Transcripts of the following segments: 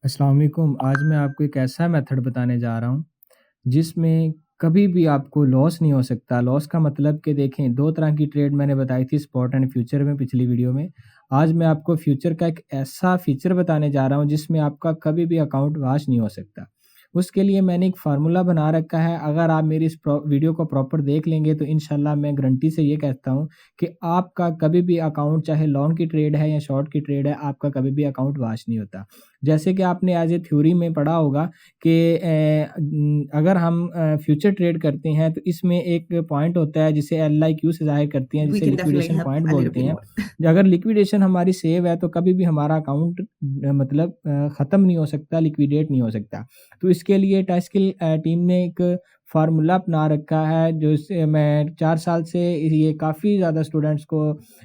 अस्सलाम वालेकुम। आज मैं आपको एक ऐसा मेथड बताने जा रहा हूँ, जिसमें कभी भी आपको लॉस नहीं हो सकता। लॉस का मतलब कि देखें 2 तरह की ट्रेड मैंने बताई थी स्पॉट एंड फ्यूचर में पिछली वीडियो में। आज मैं आपको फ्यूचर का एक ऐसा फीचर बताने जा रहा हूँ जिसमें आपका कभी भी अकाउंट वॉश नहीं हो सकता। उसके लिए मैंने एक फ़ॉर्मूला बना रखा है, अगर आप मेरी इस वीडियो को प्रॉपर देख लेंगे तो इंशाल्लाह मैं गारंटी से ये कहता हूँ कि आपका कभी भी अकाउंट चाहे लॉन्ग की ट्रेड है या शॉर्ट की ट्रेड है, आपका कभी भी अकाउंट वॉश नहीं होता। जैसे कि आपने एज़ ए थ्योरी में पढ़ा होगा कि अगर हम फ्यूचर ट्रेड करते हैं तो इसमें एक पॉइंट होता है जिसे LIQ से ज़ाहिर करते हैं, We जिसे can definitely liquidation help point a little बोलते bit हैं। more. अगर लिक्विडेशन हमारी सेव है तो कभी भी हमारा अकाउंट मतलब ख़त्म नहीं हो सकता, लिक्विडेट नहीं हो सकता। तो इसके लिए टास्किल टीम ने एक फ़ॉर्मूला अपना रखा है, जो इससे मैं 4 साल से ये काफ़ी ज़्यादा स्टूडेंट्स को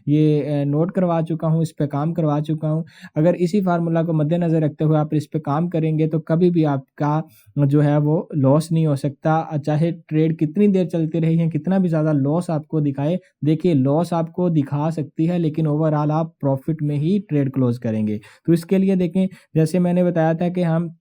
ये नोट करवा चुका हूँ, इस पे काम करवा चुका हूँ। अगर इसी फ़ॉर्मूला को मद्देनज़र रखते हुए आप इस पे काम करेंगे तो कभी भी आपका जो है वो लॉस नहीं हो सकता। चाहे ट्रेड कितनी देर चलती रही है, कितना भी ज़्यादा लॉस आपको दिखाए, देखिए लॉस आपको दिखा सकती है लेकिन ओवरऑल आप प्रॉफ़िट में ही ट्रेड क्लोज़ करेंगे। तो इसके लिए देखें, जैसे मैंने बताया था कि हम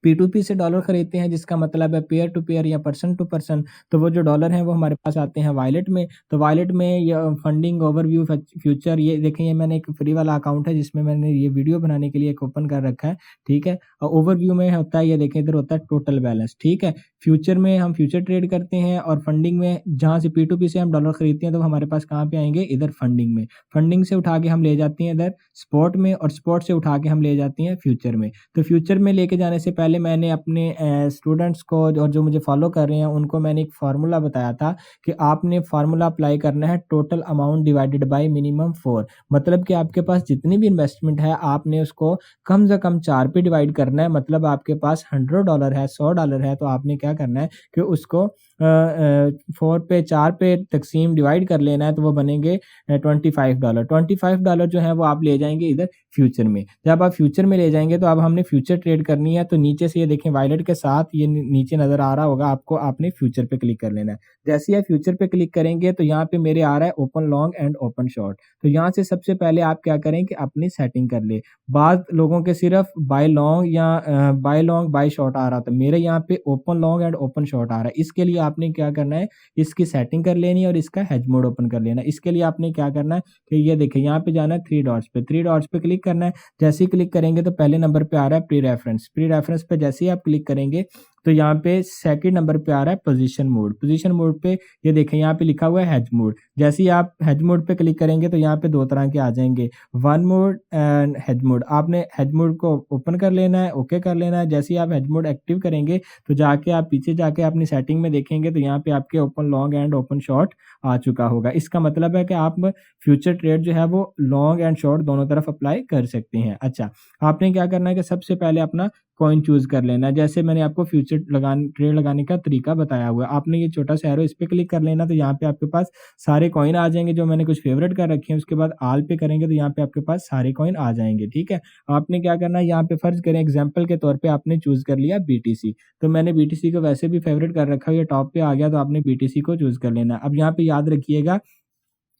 P2P से डॉलर खरीदते हैं, जिसका मतलब है पीयर टू पीयर या पर्सन टू पर्सन। तो वो जो डॉलर हैं वो हमारे पास आते हैं वॉलेट में। तो वॉलेट में या फंडिंग ओवरव्यू फ्यूचर, ये देखें, ये मैंने एक फ्री वाला अकाउंट है जिसमें मैंने ये वीडियो बनाने के लिए एक ओपन कर रखा है, ठीक है। और ओवरव्यू में होता है, ये देखें इधर होता है टोटल बैलेंस, ठीक है। फ्यूचर में हम फ्यूचर ट्रेड करते हैं और फंडिंग में जहाँ से P2P से हम डॉलर खरीदते हैं तो हमारे पास कहाँ पे आएँगे, इधर फंडिंग में। फंडिंग से उठा के हम ले जाते हैं इधर स्पॉट में और स्पॉट से उठा के हम ले जाते हैं फ्यूचर में। तो फ्यूचर में लेके जाने से पहले मैंने अपने स्टूडेंट्स को और जो मुझे फॉलो कर रहे हैं उनको मैंने एक फार्मूला बताया था कि आपने फार्मूला अप्लाई करना है total amount divided by minimum 4। मतलब कि आपके पास जितनी भी इन्वेस्टमेंट है आपने उसको कम से कम 4 पे डिवाइड करना है। मतलब आपके पास $100 है, $100 है, तो आपने क्या करना है कि उसको 4 पे 4 पे तकसीम डिवाइड कर लेना है, तो वो बनेंगे $25। $25 जो है वो आप ले जाएँगे इधर फ्यूचर में। जब आप फ्यूचर में ले जाएँगे तो अब हमने फ्यूचर ट्रेड करनी है, तो नीचे से ये देखें वॉलेट के साथ ये नीचे नज़र आ रहा होगा आपको, आपने फ्यूचर पे क्लिक कर लेना है। जैसे ही आप फ्यूचर पे क्लिक करेंगे तो यहाँ पे मेरे आ रहा है open long and open short. तो यहाँ से सबसे पहले आप क्या करें कि अपनी सेटिंग कर लें। बाद लोगों के सिर्फ बाय लॉन्ग या बाय लॉन्ग बाय शॉर्ट आ रहा था, मेरे यहाँ पे open long and open short आ रहा है। इसके लिए आपने क्या करना है, इसकी सेटिंग कर लेनी है और इसका हेज मोड ओपन कर लेना है। इसके लिए आपने क्या करना है कि ये देखिए यहाँ पे जाना है 3 डॉट्स पे, 3 डॉट्स पे क्लिक करना है। जैसे ही क्लिक करेंगे तो पहले नंबर पे आ रहा है प्री रेफरेंस। प्री रेफरेंस पे जैसे ही आप क्लिक करेंगे तो यहाँ पे सेकंड नंबर पे आ रहा है पोजीशन मोड। पोजीशन मोड पे ये देखें यहाँ पे लिखा हुआ है हेज मोड। जैसे ही आप हेज मोड पे क्लिक करेंगे तो यहाँ पे 2 तरह के आ जाएंगे, one mod and hedge mode. आपने हेज मोड को ओपन कर लेना है, ओके कर लेना है। जैसे ही आप हेज मोड एक्टिव करेंगे तो जाके आप पीछे जाके अपनी सेटिंग में देखेंगे तो यहाँ पे आपके open long and open short आ चुका होगा। इसका मतलब है कि आप फ्यूचर ट्रेड जो है वो लॉन्ग एंड शॉर्ट दोनों तरफ अप्लाई कर सकते हैं। अच्छा, आपने क्या करना है कि सबसे पहले अपना कॉइन चूज़ कर लेना है। जैसे मैंने आपको फ्यूचर ट्रेड लगाने का तरीका बताया हुआ है। आपने ये छोटा सा एरो इस पे क्लिक कर लेना, तो यहाँ पे आपके पास सारे कॉइन आ जाएँगे जो मैंने कुछ फेवरेट कर रखे हैं। उसके बाद ऑल पे करेंगे तो यहाँ पे आपके पास सारे कॉइन आ जाएँगे, ठीक है। आपने क्या करना है, यहाँ पे फ़र्ज़ करें एग्ज़ाम्पल के तौर पे आपने चूज़ कर लिया BTC, तो मैंने BTC को वैसे भी फेवरेट कर रखा है, ये टॉप पे आ गया तो आपने BTC को चूज़ कर लेना है। अब यहाँ पे याद रखिएगा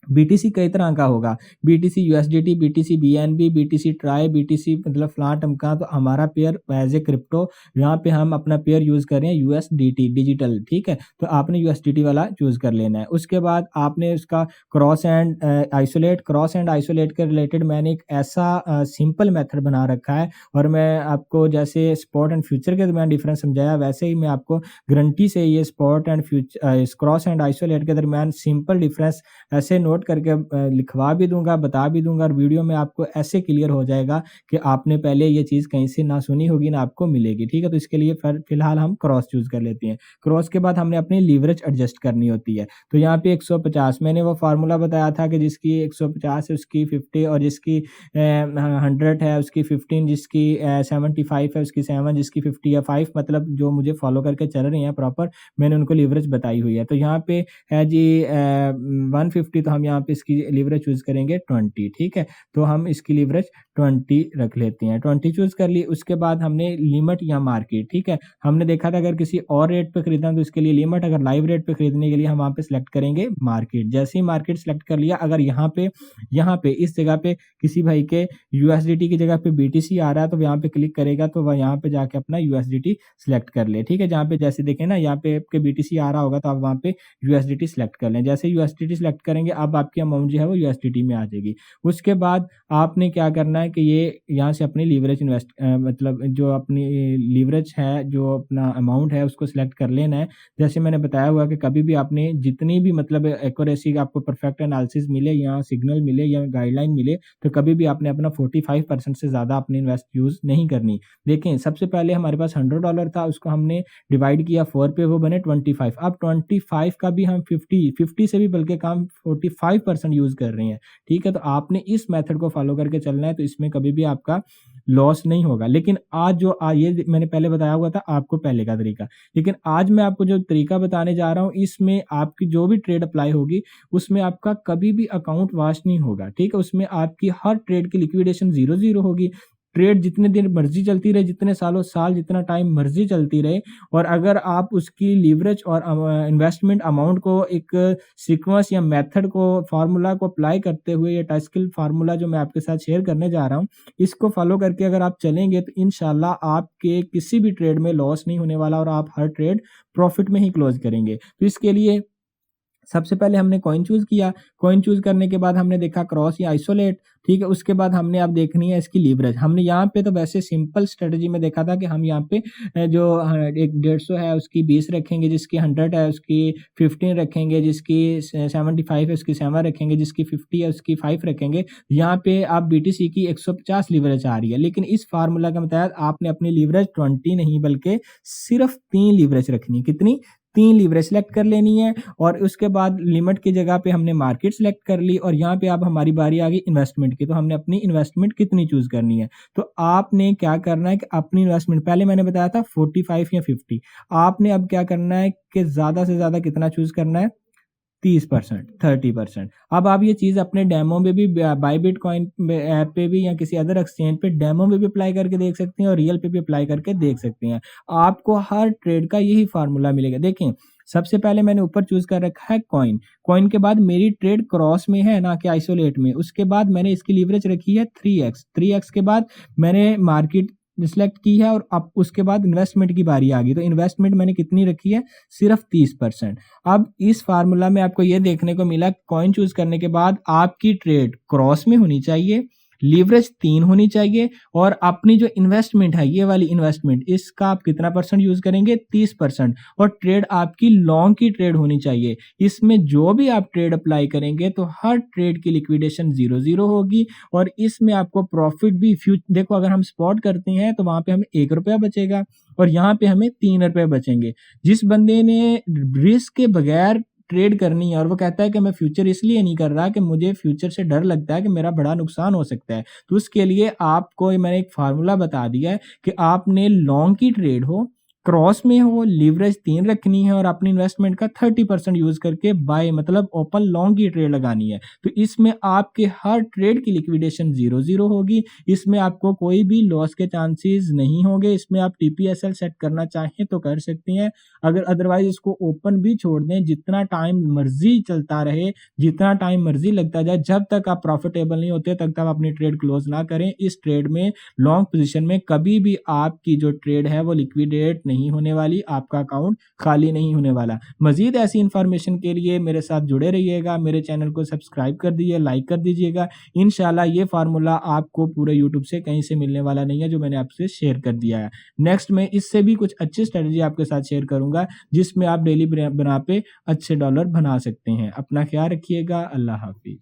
BTC कई तरह का होगा, BTC USDT, BTC BNB, BTC try, BTC मतलब फ्लां-टमका। तो हमारा पेयर एज़ ए क्रिप्टो यहाँ पे हम अपना पेयर यूज़ कर रहे हैं USDT डिजिटल, ठीक है। तो आपने USDT वाला चूज़ कर लेना है। उसके बाद आपने उसका क्रॉस एंड आइसोलेट के रिलेटेड मैंने एक ऐसा सिंपल मेथड बना रखा है, और मैं आपको जैसे स्पॉट एंड फ्यूचर के दरमियान डिफरेंस समझाया वैसे ही मैं आपको गारंटी से ये spot and cross and isolate के दरमियान सिंपल डिफरेंस ऐसे नोट करके लिखवा भी दूँगा, बता भी दूँगा, और वीडियो में आपको ऐसे क्लियर हो जाएगा कि आपने पहले ये चीज़ कहीं से ना सुनी होगी, ना आपको मिलेगी, ठीक है? तो इसके लिए फिलहाल हम क्रॉस चूज़ कर लेते हैं। क्रॉस के बाद हमने अपनी लीवरेज एडजस्ट करनी होती है। तो यहाँ पे 150 मैंने वो फ़ॉर्मूला बताया था कि जिसकी 150 है उसकी 50, और जिसकी 100 है उसकी 15, जिसकी 75 है उसकी 7, जिसकी 50 है 5। मतलब जो मुझे फ़ॉलो करके चल रहे हैं प्रॉपर, मैंने उनको लीवरेज बताई हुई है। तो यहाँ पे है जी 150, तो हम यहाँ पे इसकी लीवरेज चूज़ करेंगे 20, ठीक है। तो हम इसकी लीवरेज 20 रख लेते हैं। 20 चूज़ कर ली, उसके बाद हमने लिमिट या मार्केट, ठीक है। हमने देखा था अगर किसी और रेट पे खरीदना तो इसके लिए लिमिट, अगर लाइव रेट पे खरीदने के लिए हम वहाँ पे सिलेक्ट करेंगे मार्केट। जैसे ही मार्केट सिलेक्ट कर लिया, अगर यहाँ पे इस जगह पे किसी भाई के यूएसडीटी की जगह पे बीटीसी आ रहा है तो यहाँ पे क्लिक करेगा तो वह यहाँ पे जाके अपना यूएसडीटी सिलेक्ट कर ले, ठीक है। जहाँ पे जैसे देखें ना, यहाँ पे आपके बीटीसी आ रहा होगा तो आप वहाँ पे यूएसडीटी सिलेक्ट कर लें। जैसे यूएसडीटी सिलेक्ट करेंगे, अब आपकी अमाउंट जो है वो यूएसडीटी में आ जाएगी। उसके बाद आपने क्या करना है कि ये यहाँ से अपनी लीवरेज मतलब जो अपनी लीवरेज है, जो अपना अमाउंट है उसको सिलेक्ट कर लेना है। जैसे मैंने बताया हुआ कि कभी भी आपने जितनी भी मतलब एक्यूरेसी आपको परफेक्ट एनालिसिस मिले या सिग्नल मिले या गाइडलाइन मिले तो कभी भी आपने अपना 45% से ज़्यादा अपनी इन्वेस्ट यूज़ नहीं करनी। देखें, सबसे पहले हमारे पास $100 था, उसको हमने डिवाइड किया 4 पे, वो बने 25। अब 25 का भी हम 50 से भी बल्कि कम 45% यूज़ कर रहे हैं, ठीक है। तो आपने इस मेथड को फॉलो करके चलना है, तो इसमें कभी भी आपका लॉस नहीं होगा। लेकिन आज जो ये मैंने पहले बताया हुआ था आपको पहले का तरीका, लेकिन आज मैं आपको जो तरीका बताने जा रहा हूँ इसमें आपकी जो भी ट्रेड अप्लाई होगी उसमें आपका कभी भी अकाउंट वॉश नहीं होगा, ठीक है। उसमें आपकी हर ट्रेड की लिक्विडेशन 0-0 होगी। ट्रेड जितने दिन मर्जी चलती रहे, जितने सालों साल जितना टाइम मर्जी चलती रहे, और अगर आप उसकी लीवरेज और इन्वेस्टमेंट अमाउंट को एक सीक्वेंस या मेथड को, फार्मूला को अप्लाई करते हुए, ये टास्किल फार्मूला जो मैं आपके साथ शेयर करने जा रहा हूँ इसको फॉलो करके अगर आप चलेंगे तो इंशाल्लाह आपके किसी भी ट्रेड में लॉस नहीं होने वाला और आप हर ट्रेड प्रॉफिट में ही क्लोज करेंगे। तो इसके लिए सबसे पहले हमने कॉइन चूज़ किया। कॉइन चूज़ करने के बाद हमने देखा क्रॉस या आइसोलेट, ठीक है। उसके बाद हमने अब देखनी है इसकी लीवरेज। हमने यहाँ पे तो वैसे सिंपल स्ट्रेटजी में देखा था कि हम यहाँ पे जो एक 150 है उसकी 20 रखेंगे, जिसकी 100 है उसकी 15 रखेंगे, जिसकी 75 है उसकी 7 रखेंगे, जिसकी 50 है उसकी 5 रखेंगे। यहाँ पे आप बीटीसी की 150 लीवरेज आ रही है, लेकिन इस फार्मूला के तहत आपने अपनी लीवरेज 20 नहीं बल्कि सिर्फ 3 लीवरेज रखनी है। कितनी? 3 लीवरेज सेलेक्ट कर लेनी है। और उसके बाद लिमिट की जगह पे हमने मार्केट सेलेक्ट कर ली, और यहाँ पे अब हमारी बारी आ गई इन्वेस्टमेंट की। तो हमने अपनी इन्वेस्टमेंट कितनी चूज करनी है। तो आपने क्या करना है कि अपनी इन्वेस्टमेंट, पहले मैंने बताया था 45 या 50, आपने अब क्या करना है कि ज्यादा से ज्यादा कितना चूज करना है, 30%, 30%। अब आप ये चीज़ अपने डेमो में भी, बाय बिटकॉइन ऐप पे भी या किसी अदर एक्सचेंज पे डेमो में भी अप्लाई करके देख सकते हैं और रियल पे भी अप्लाई करके देख सकते हैं। आपको हर ट्रेड का यही फार्मूला मिलेगा। देखें, सबसे पहले मैंने ऊपर चूज कर रखा है कॉइन। कॉइन के बाद मेरी ट्रेड क्रॉस में है ना कि आइसोलेट में। उसके बाद मैंने इसकी लीवरेज रखी है 3x। 3x के बाद मैंने मार्केट सिलेक्ट की है, और अब उसके बाद इन्वेस्टमेंट की बारी आ गई। तो इन्वेस्टमेंट मैंने कितनी रखी है, सिर्फ 30%। अब इस फार्मूला में आपको ये देखने को मिला, कॉइन चूज करने के बाद आपकी ट्रेड क्रॉस में होनी चाहिए, लीवरेज 3 होनी चाहिए, और अपनी जो इन्वेस्टमेंट है ये वाली इन्वेस्टमेंट, इसका आप कितना परसेंट यूज करेंगे, 30%। और ट्रेड आपकी लॉन्ग की ट्रेड होनी चाहिए। इसमें जो भी आप ट्रेड अप्लाई करेंगे तो हर ट्रेड की लिक्विडेशन 0-0 होगी, और इसमें आपको प्रॉफिट भी देखो, अगर हम स्पॉट करते हैं तो वहां पे हमें 1 रुपया बचेगा और यहाँ पे हमें 3 रुपये बचेंगे। जिस बंदे ने रिस्क के बगैर ट्रेड करनी है और वो कहता है कि मैं फ्यूचर इसलिए नहीं कर रहा कि मुझे फ्यूचर से डर लगता है कि मेरा बड़ा नुकसान हो सकता है, तो उसके लिए आपको मैंने एक फार्मूला बता दिया है कि आपने लॉन्ग की ट्रेड हो, क्रॉस में हो, लीवरेज 3 रखनी है और अपनी इन्वेस्टमेंट का 30% यूज करके बाय मतलब ओपन लॉन्ग की ट्रेड लगानी है। तो इसमें आपके हर ट्रेड की लिक्विडेशन 0-0 होगी। इसमें आपको कोई भी लॉस के चांसेस नहीं होंगे। इसमें आप टीपीएसएल सेट करना चाहें तो कर सकते हैं, अगर अदरवाइज इसको ओपन भी छोड़ दें, जितना टाइम मर्जी चलता रहे, जितना टाइम मर्जी लगता जाए, जब तक आप प्रॉफिटेबल नहीं होते तब तक आप अपनी ट्रेड क्लोज ना करें। इस ट्रेड में, लॉन्ग पोजीशन में, कभी भी आपकी जो ट्रेड है वो लिक्विडेट नहीं होने वाली, आपका अकाउंट खाली नहीं होने वाला। मजीद ऐसी इंफॉर्मेशन के लिए मेरे साथ जुड़े रहिएगा, मेरे चैनल को सब्सक्राइब कर दीजिए, लाइक कर दीजिएगा। इंशाल्लाह ये फार्मूला आपको पूरे यूट्यूब से कहीं से मिलने वाला नहीं है जो मैंने आपसे शेयर कर दिया है। नेक्स्ट में इससे भी कुछ अच्छी स्ट्रेटजी आपके साथ शेयर करूंगा जिसमें आप डेली बना पे अच्छे डॉलर बना सकते हैं। अपना ख्याल रखिएगा। अल्लाह हाफिज।